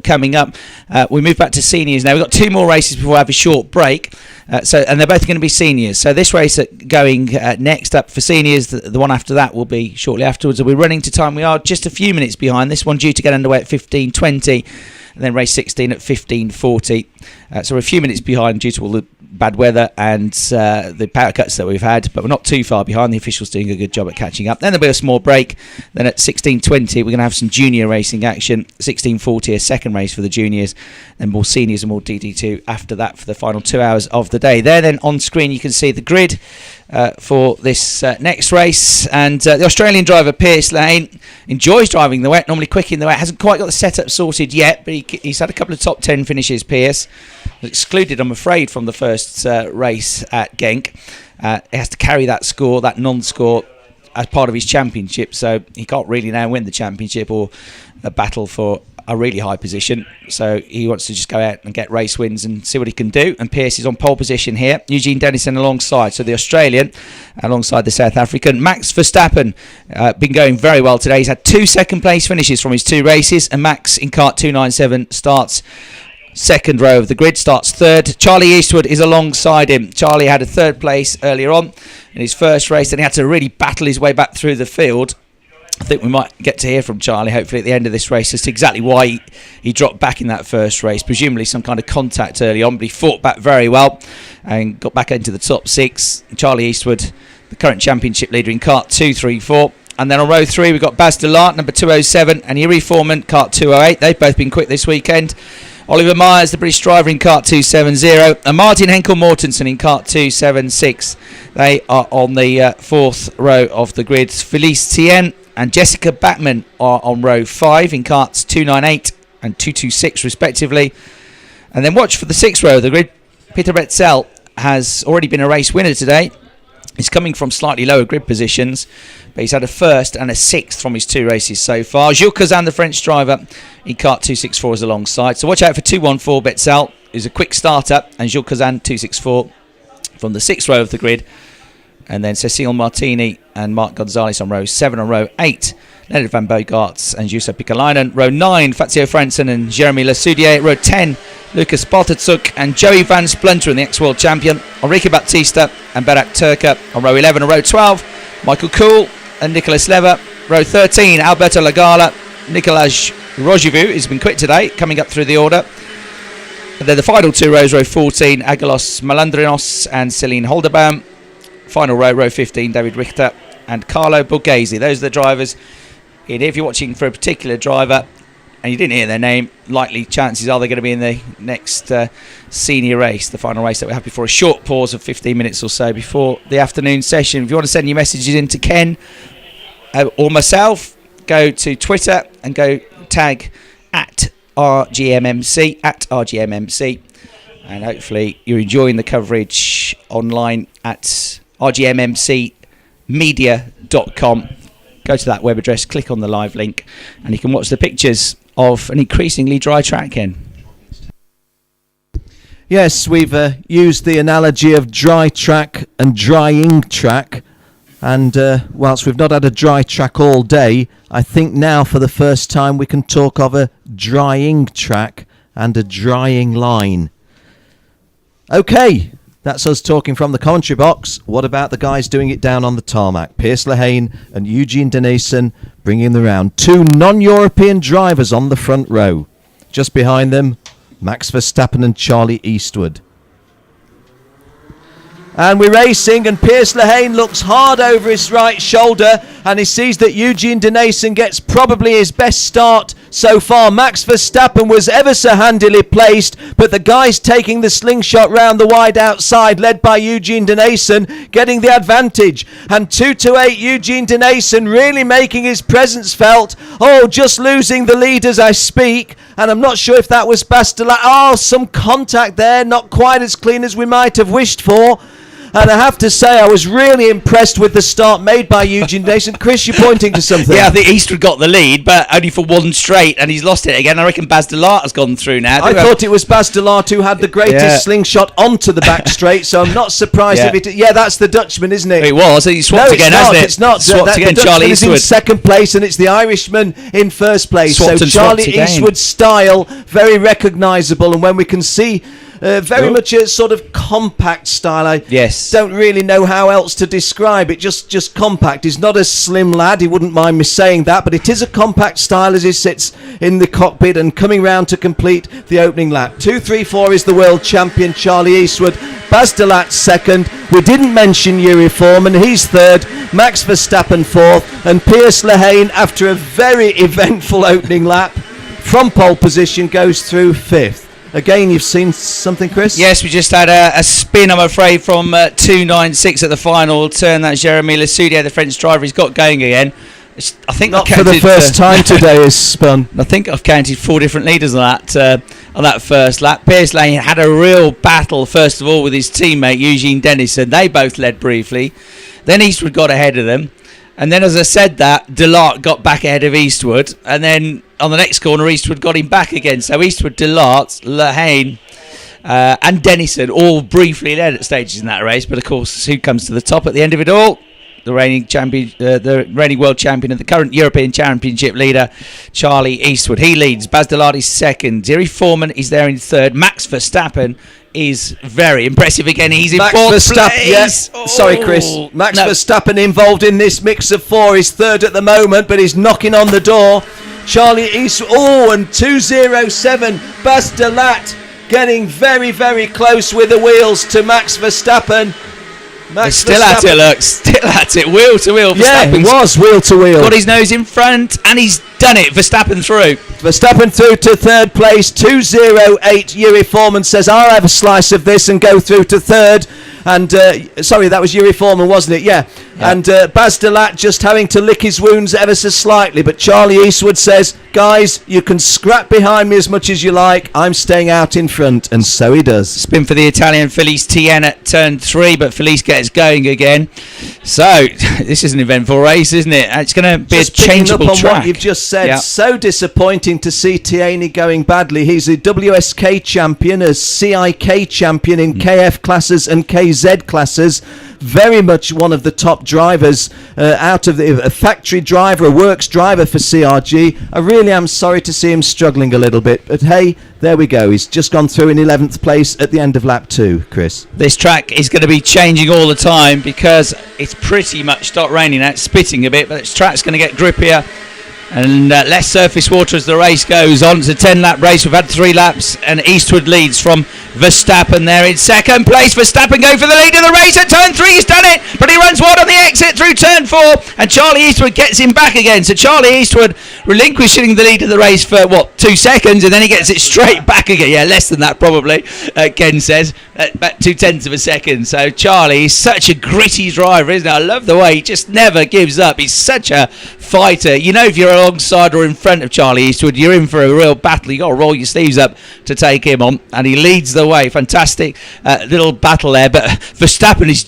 coming up. We move back to seniors now. We've got 2 more races before we have a short break. And they're both going to be seniors. So this race going next up for seniors, the one after that will be shortly afterwards. We're running to time. We are just a few minutes behind. This one due to get underway at 15:20, and then race 16 at 15:40. So we're a few minutes behind due to all the bad weather and the power cuts that we've had, but we're not too far behind. The officials doing a good job at catching up. Then there'll be a small break. Then at 16:20 we're going to have some junior racing action. 16:40 a second race for the juniors, then more seniors and more DD2 after that for the final 2 hours of the day. There then on screen you can see the grid for this next race, and the Australian driver Pierce Lane enjoys driving the wet, normally quick in the wet, hasn't quite got the setup sorted yet, but he's had a couple of top 10 finishes. Pierce was excluded, I'm afraid, from the first race at Genk. He has to carry that score, that non-score, as part of his championship, so he can't really now win the championship or a battle for a really high position, so he wants to just go out and get race wins and see what he can do. And Pierce is on pole position here. Eugene Dennison alongside, so the Australian alongside the South African. Max Verstappen been going very well today. He's had 2 second place finishes from his 2 races, and Max in kart 297 starts second row of the grid, starts third. Charlie Eastwood is alongside him. Charlie had a 3rd place earlier on in his first race, and he had to really battle his way back through the field. I think we might get to hear from Charlie hopefully at the end of this race as to exactly why he dropped back in that first race. Presumably some kind of contact early on, but he fought back very well and got back into the top 6. Charlie Eastwood, the current championship leader in kart 234. And then on row 3 we've got Baz Delart, number 207, and Yuri Foreman, kart 208. They've both been quick this weekend. Oliver Myers, the British driver, in kart 270, and Martin Henkel Mortensen in kart 276. They are on the 4th row of the grid. Felice Tien and Jessica Batman are on row 5 in karts 298 and 226 respectively. And then watch for the 6th row of the grid. Peter Betzel has already been a race winner today. He's coming from slightly lower grid positions, but he's had a 1st and a 6th from his 2 races so far. Jules Kazan, the French driver, in kart 264 is alongside. So watch out for 214 Betzel, who's a quick starter, and Jules Kazan 264 from the 6th row of the grid. And then Cecile Martini and Mark Gonzalez on row 7. On row 8, Leonard van Bogaerts and Juuso Pikalainen. Row 9, Fazio Franson and Jeremy Lesoudier. Row 10, Lucas Baltatsuk and Joey Van Splunter, the ex-world champion. Enrique Baptista and Berat Turka on row 11. On row 12, Michael Kuhl and Nicolas Lever. Row 13, Alberto Lagala. Nicolas Rojivu has been quick today, coming up through the order. And then the final 2 rows, row 14, Agalos Malandrinos and Celine Holderbaum. Final row, row 15, David Richter and Carlo Borghese. Those are the drivers. If you're watching for a particular driver and you didn't hear their name, likely chances are they're going to be in the next senior race, the final race that we have before a short pause of 15 minutes or so before the afternoon session. If you want to send your messages in to Ken or myself, go to Twitter and go tag at RGMMC, and hopefully you're enjoying the coverage online at rgmmcmedia.com. Go to that web address, click on the live link, and you can watch the pictures of an increasingly dry track, Ken. Yes, we've used the analogy of dry track and drying track, and whilst we've not had a dry track all day, I think now for the first time we can talk of a drying track and a drying line. Okay, that's us talking from the commentary box. What about the guys doing it down on the tarmac? Pierce Lehane and Eugene Dennison bringing the round. 2 non-European drivers on the front row. Just behind them, Max Verstappen and Charlie Eastwood. And we're racing, and Pierce Lehane looks hard over his right shoulder, and he sees that Eugene Dennison gets probably his best start so far. Max Verstappen was ever so handily placed, but the guys taking the slingshot round the wide outside, led by Eugene Dennison, getting the advantage. And 2-8 Eugene Dennison really making his presence felt. Oh, just losing the lead as I speak, and I'm not sure if that was Bastila. Oh, some contact there, not quite as clean as we might have wished for. And I have to say, I was really impressed with the start made by Eugene Nason. Chris, you're pointing to something. Yeah, I think Eastwood got the lead, but only for one straight, and he's lost it again. I reckon Baz Delart has gone through now. I thought it was Baz Delart who had the greatest slingshot onto the back straight, so I'm not surprised if it... Yeah, that's the Dutchman, isn't it? It was. He swapped again, hasn't it? It's not. Swapped again, the Charlie Dutchman is Eastwood. in second place, and it's the Irishman in first place. Swapped so and Charlie swapped again. Eastwood's style, very recognisable, and when we can see... very much a sort of compact style. I don't really know how else to describe it. Just compact. He's not a slim lad. He wouldn't mind me saying that, but it is a compact style as he sits in the cockpit and coming round to complete the opening lap. 2-3-4 is the world champion, Charlie Eastwood. Baz Delart second. We didn't mention Yuri Foreman. He's third. Max Verstappen fourth. And Piers Lehane, after a very eventful opening lap, from pole position goes through fifth. Again, you've seen something, Chris? Yes, we just had a spin, I'm afraid, from 296 at the final turn. That's Jeremy Lesoudier, the French driver. He's got going again. I think not for the first time today is spun. I think I've counted 4 different leaders on that first lap. Piers Lane had a real battle, first of all, with his teammate, Eugene Dennison. They both led briefly. Then Eastwood got ahead of them. And then, as I said that, Delart got back ahead of Eastwood. And then on the next corner, Eastwood got him back again. So Eastwood, Delart, Lehane and Dennison all briefly led at stages in that race. But, of course, who comes to the top at the end of it all? The reigning champion, the reigning world champion and the current European Championship leader, Charlie Eastwood. He leads. Baz Delart is second. Yuri Foreman is there in third. Max Verstappen is very impressive again. He's in fourth place. Yes. Sorry, Chris. Max Verstappen involved in this mix of 4 is third at the moment, but he's knocking on the door. Charlie Eastwood. Oh, and 207. Baz Delart getting very, very close with the wheels to Max Verstappen. Max still at it, look. Still at it. Wheel to wheel. Yeah, it was wheel to wheel. Got his nose in front, and he's done it. Verstappen through. Verstappen through to third place. 208. Yuri Foreman says, I'll have a slice of this and go through to third. And, sorry, that was Yuri Foreman, wasn't it? Yeah. And Baz Delart just having to lick his wounds ever so slightly. But Charlie Eastwood says, guys, you can scrap behind me as much as you like. I'm staying out in front. And so he does. Spin for the Italian Felice Tien at turn 3, but Felice gets going again. So, this is an eventful race, isn't it? It's going to be just a changeable up on track. What you've just said, so disappointing to see Tierney going badly. He's a WSK champion, a CIK champion in KF classes and KZ classes. Very much one of the top drivers out of a factory driver, a works driver for CRG. I really am sorry to see him struggling a little bit, but hey, there we go. He's just gone through in 11th place at the end of lap 2, Chris. This track is going to be changing all the time because it's pretty much stopped raining now. It's spitting a bit, but this track's going to get grippier and less surface water as the race goes on. It's a 10-lap race. We've had 3 laps, and Eastwood leads from Verstappen there in second place. Verstappen going for the lead of the race at turn 3. He's done it, but he runs wide on the exit through turn 4, and Charlie Eastwood gets him back again. So Charlie Eastwood relinquishing the lead of the race for, 2 seconds, and then he gets it straight back again. Yeah, less than that probably, Ken says, about 0.2 of a second. So Charlie is such a gritty driver, isn't it? I love the way he just never gives up. He's such a fighter. You know, if you're alongside or in front of Charlie Eastwood, you're in for a real battle. You've got to roll your sleeves up to take him on, and he leads the way. Fantastic little battle there, but Verstappen is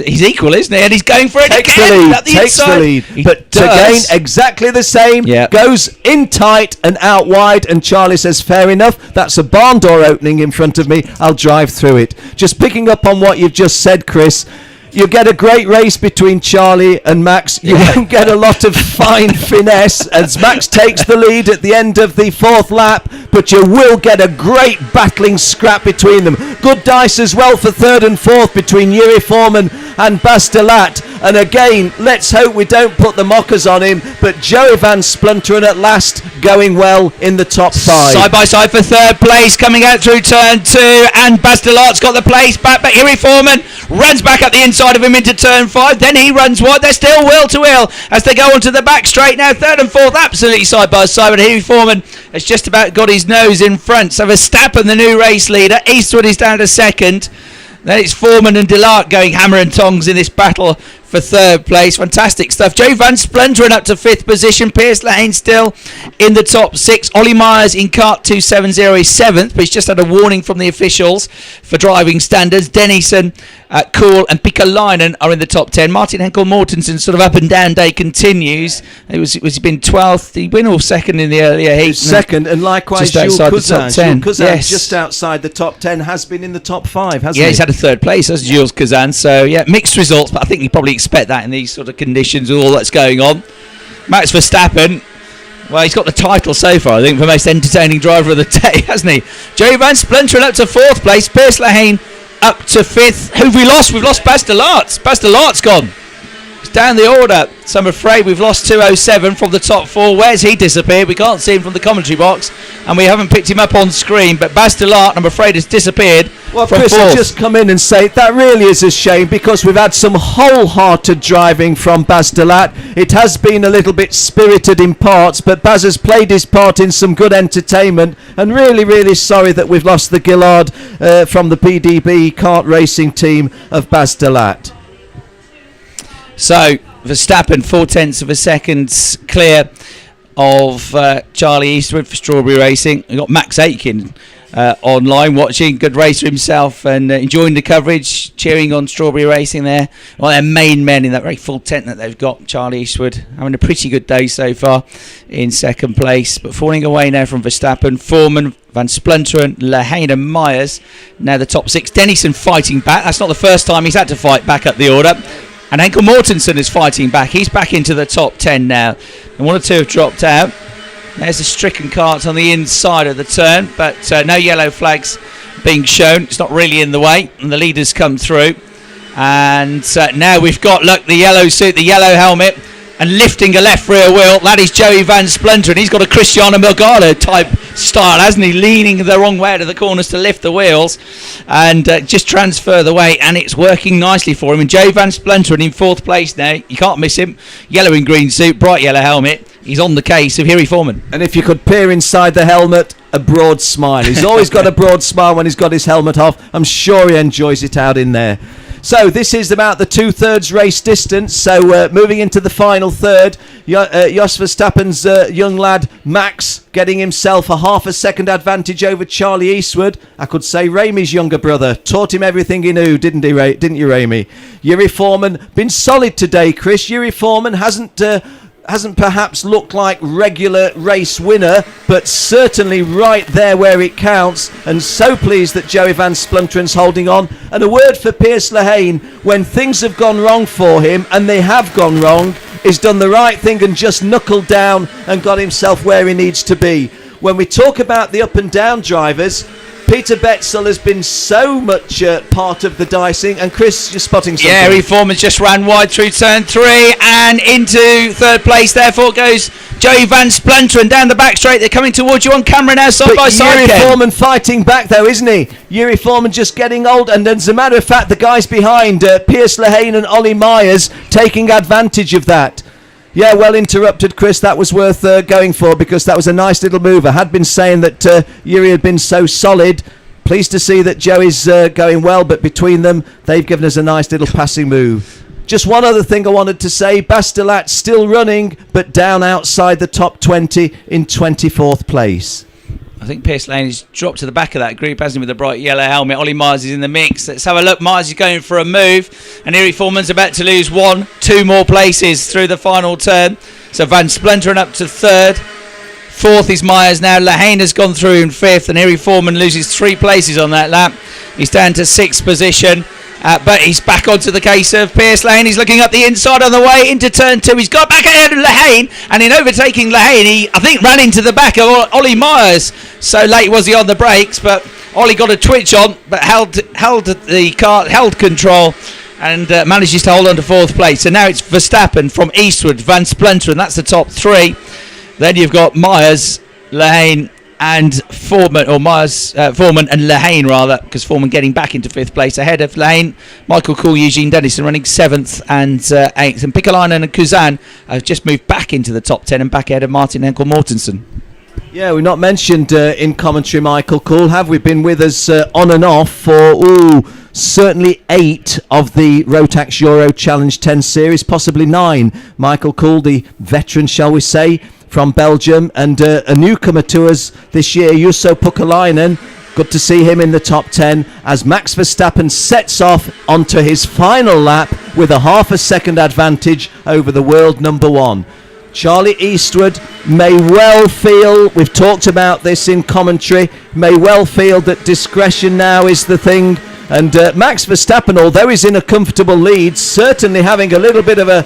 he's equal, isn't he? And he's going for it again. Takes the lead. But again, exactly the same. Goes in tight and out wide, and Charlie says, fair enough, that's a barn door opening in front of me, I'll drive through it. Just picking up on what you've just said, Chris, you get a great race between Charlie and Max. You won't get a lot of fine finesse as Max takes the lead at the end of the 4th lap, but you will get a great battling scrap between them. Good dice as well for 3rd and 4th between Yuri Foreman and Baz Delart. And again, let's hope we don't put the mockers on him, but Joey Van Splunteren at last going well in the top 5. Side by side for 3rd place, coming out through turn 2, and Baz Delart's got the place back, but Yuri Foreman runs back up the inside of him into turn 5, then he runs wide. They're still wheel to wheel as they go onto the back straight now. 3rd and 4th absolutely side by side, but Yuri Foreman has just about got his nose in front. So Verstappen, the new race leader. Eastwood is down to 2nd. Then it's Foreman and Delart going hammer and tongs in this battle for third place. Fantastic stuff. Joe Van Splunderen up to fifth position. Piers Lane still in the top six. Ollie Myers in cart 270 is seventh, but he's just had a warning from the officials for driving standards. Dennison, Cool and Pikalainen are in the top 10. Martin Henkel Mortensen sort of up and down day continues. It was been 12th. He win or second in the earlier heat. Second, and likewise Jules Kazan. Yes. Just outside the top 10, has been in the top 5, hasn't he? Yeah, he's had a third place, that's Jules Kazan. So, yeah, mixed results, but I think you probably expect that in these sort of conditions with all that's going on. Max Verstappen, well, he's got the title so far, I think, for most entertaining driver of the day, hasn't he? Joey Van Splunderen up to fourth place. Piers Lehane up to fifth. Who've we lost? We've lost Bas de Laat. Bas de Laat's gone. He's down the order. So I'm afraid we've lost 207 from the top four. Where's he disappeared? We can't see him from the commentary box, and we haven't picked him up on screen. But Bas de Laat, I'm afraid, has disappeared. Well, from Chris, fourth. I'll just come in and say that really is a shame, because we've had some wholehearted driving from Bas de Laat. It has been a little bit spirited in parts, but Baz has played his part in some good entertainment, and really, really sorry that we've lost the Gillard from the PDB kart racing team of Bas de Laat. So Verstappen 0.4 of a second clear of Charlie Eastwood for Strawberry Racing. We've got Max Aitken online watching, good racer himself, and enjoying the coverage, cheering on Strawberry Racing there. Well, their main men in that very full tent that they've got. Charlie Eastwood having a pretty good day so far in second place, but falling away now from Verstappen, Foreman, Van Splunderen, Lehane and Myers now the top six. Dennison fighting back. That's not the first time he's had to fight back up the order. And Henkel Mortensen is fighting back. He's back into the top 10 now. And one or two have dropped out. There's the stricken cart on the inside of the turn, but no yellow flags being shown. It's not really in the way, and the leaders come through. And now we've got, look, the yellow suit, the yellow helmet, and lifting a left rear wheel. That is Joey Van Splunderen. He's got a Cristiano Morgado type style, hasn't he? Leaning the wrong way to the corners to lift the wheels and just transfer the weight, and it's working nicely for him. And Joey Van Splunderen in fourth place now. You can't miss him. Yellow and green suit, bright yellow helmet. He's on the case of Hughie Foreman. And if you could peer inside the helmet, a broad smile. He's always got a broad smile when he's got his helmet off. I'm sure he enjoys it out in there. So this is about the 2/3 race distance. So moving into the final third, Jos Verstappen's young lad Max getting himself a half a second advantage over Charlie Eastwood. I could say Ramey's younger brother. Taught him everything he knew, didn't you, Ramey? Yuri Foreman been solid today, Chris. Yuri Foreman hasn't perhaps looked like regular race winner, but certainly right there where it counts, and so pleased that Joey Van Spluntren's holding on. And a word for Piers Lehane, when things have gone wrong for him, and they have gone wrong, he's done the right thing and just knuckled down and got himself where he needs to be. When we talk about the up and down drivers, Peter Betzel has been so much part of the dicing. And Chris, you're spotting something. Yeah, Hughie Foreman's just ran wide through turn 3 and into third place. Therefore goes Joey Van Splunderen down the back straight. They're coming towards you on camera now, side by side. Yuri Foreman fighting back though, isn't he? Yuri Foreman just getting old, and as a matter of fact, the guys behind, Piers Lehane and Ollie Myers, taking advantage of that. Yeah, well interrupted, Chris. That was worth going for, because that was a nice little move. I had been saying that Yuri had been so solid. Pleased to see that Joey's going well, but between them, they've given us a nice little passing move. Just one other thing I wanted to say. Bas de Laat still running, but down outside the top 20 in 24th place. I think Piers Lane has dropped to the back of that group, hasn't he, with the bright yellow helmet. Ollie Myers is in the mix. Let's have a look. Myers is going for a move, and Hughie Foreman's about to lose 2 more places through the final turn. So Van Splunderen up to third. Fourth is Myers now. Lehane has gone through in fifth, and Hughie Foreman loses 3 places on that lap. He's down to 6th position. But he's back onto the case of Piers Lehane. He's looking up the inside on the way into turn 2. He's got back ahead of Lehane, and in overtaking Lehane, he, I think, ran into the back of Ollie Myers. So late was he on the brakes, but Ollie got a twitch on, but held the car, held control, and manages to hold on to 4th place. So now it's Verstappen from Eastwood, Van Splunderen, that's the top 3. Then you've got Myers, Lehane, and Foreman, or Myers, Foreman and Lehane rather, because Foreman getting back into 5th place ahead of Lehane. Michael Cool, Eugene Dennison running 7th and 8th, and Pikalainen and Kuzan have just moved back into the top 10 and back ahead of Martin Henkel Mortensen. Yeah, we've not mentioned in commentary Michael Cool, have we? Been with us on and off for certainly 8 of the Rotax Euro Challenge 10 series, possibly 9. Michael Kuhl, the veteran, shall we say, from Belgium, and a newcomer to us this year, Juuso Pukalainen. Good to see him in the top 10 as Max Verstappen sets off onto his final lap with a half a second advantage over the world number 1. Charlie Eastwood may well feel, we've talked about this in commentary, may well feel that discretion now is the thing. And Max Verstappen, although he's in a comfortable lead, certainly having a little bit of a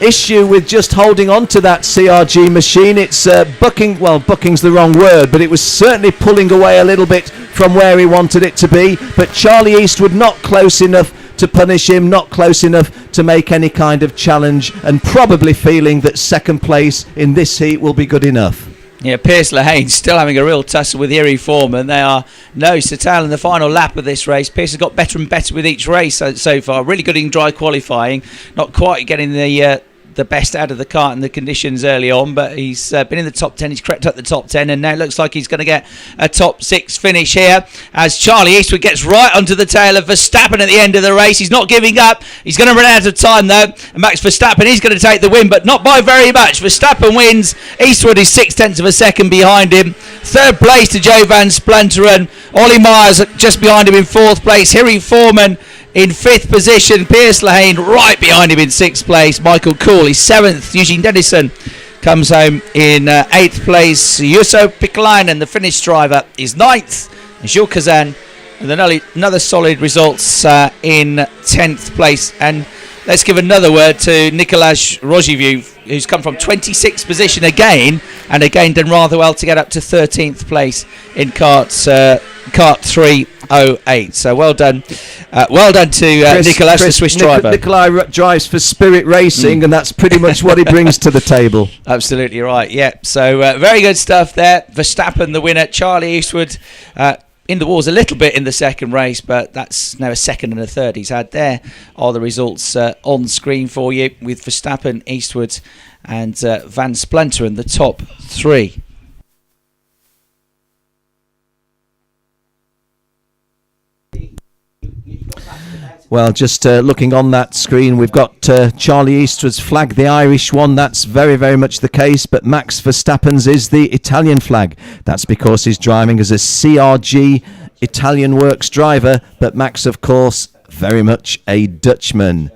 issue with just holding on to that CRG machine. It's bucking's the wrong word, but it was certainly pulling away a little bit from where he wanted it to be. But Charlie Eastwood not close enough to punish him, not close enough to make any kind of challenge, and probably feeling that second place in this heat will be good enough. Yeah, Pierce Lehane still having a real tussle with Yuri Foreman. They are nose to tail in the final lap of this race. Pierce has got better and better with each race so far. Really good in dry qualifying. Not quite getting the best out of the car in the conditions early on, but he's been in the top 10. He's crept up the top 10, and now it looks like he's going to get a top 6 finish here as Charlie Eastwood gets right onto the tail of Verstappen at the end of the race. He's not giving up. He's going to run out of time though, and Max Verstappen, he's going to take the win, but not by very much. Verstappen wins. Eastwood is 0.6 of a second behind him. Third place to Joe Van Splanteren. Ollie Myers just behind him in 4th place. Yuri Foreman in 5th position. Pierce Lehane right behind him in 6th place. Michael Kuhl is 7th. Eugene Dennison comes home in 8th place. Juuso Pukalainen, the Finnish driver, is 9th. And Jules Kazan with another solid results in 10th place. And let's give another word to Nicolas Rogivieux, who's come from 26th position again, and again done rather well to get up to 13th place in kart 308. So well done to Nicolas, the Swiss driver. Nikolai drives for Spirit Racing, and that's pretty much what he brings to the table. Absolutely right, yeah. So very good stuff there. Verstappen the winner. Charlie Eastwood in the wars a little bit in the second race, but that's now a second and a third he's had. There are the results on screen for you with Verstappen, Eastwood and Van Splanteren, the top 3. Well, just looking on that screen, we've got Charlie Eastwood's flag, the Irish one. That's very, very much the case. But Max Verstappen's is the Italian flag. That's because he's driving as a CRG Italian Works driver. But Max, of course, very much a Dutchman.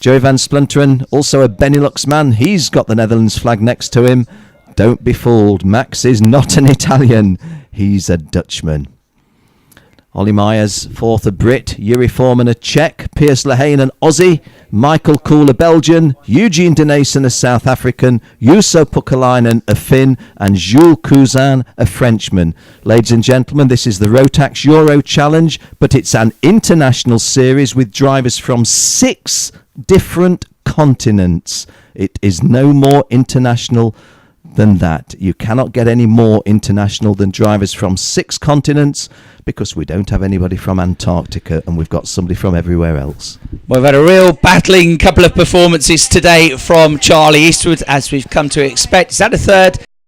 Joey Van Splanteren, also a Benelux man. He's got the Netherlands flag next to him. Don't be fooled. Max is not an Italian. He's a Dutchman. Ollie Myers, 4th, a Brit. Yuri Foreman, a Czech. Pierce Lehane, an Aussie. Michael Kuhl, a Belgian. Eugene Dennison, a South African. Juuso Pukalainen, a Finn. And Jules Cousin, a Frenchman. Ladies and gentlemen, this is the Rotax Euro Challenge, but it's an international series with drivers from 6 different continents. It is no more international than that. You cannot get any more international than drivers from 6 continents, because we don't have anybody from Antarctica and we've got somebody from everywhere else. Well, we've had a real battling couple of performances today from Charlie Eastwood, as we've come to expect. He's had a third